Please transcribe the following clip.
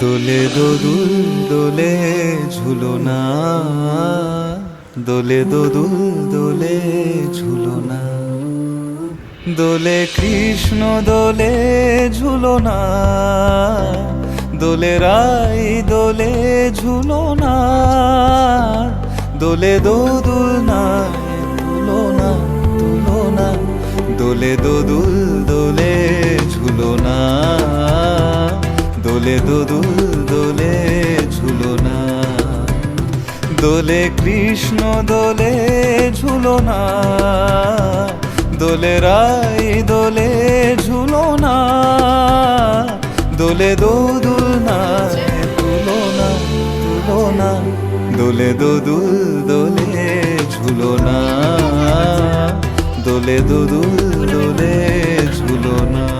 দোলে দোদুল দোলে ঝুলনা, দোলে দোদুল দোলে ঝুলনা, দোলে কৃষ্ণ দোলে ঝুলনা, দোলে রাই দোলে ঝুলনা, দোলে দোদুল নাই তুলনা তুলনা, দোলে দোদুল দোলে ঝুলনা, দোলে দোদুল দোলে ঝুলনা, দোলে কৃষ্ণ দোলে ঝুলনা, দোলে রাই দোলে ঝুলনা, দোলে দোদুল নাই তুলনা তুলনা, দোলে দোদুল দোলে ঝুলনা, দোলে দোদুল দোলে ঝুলনা।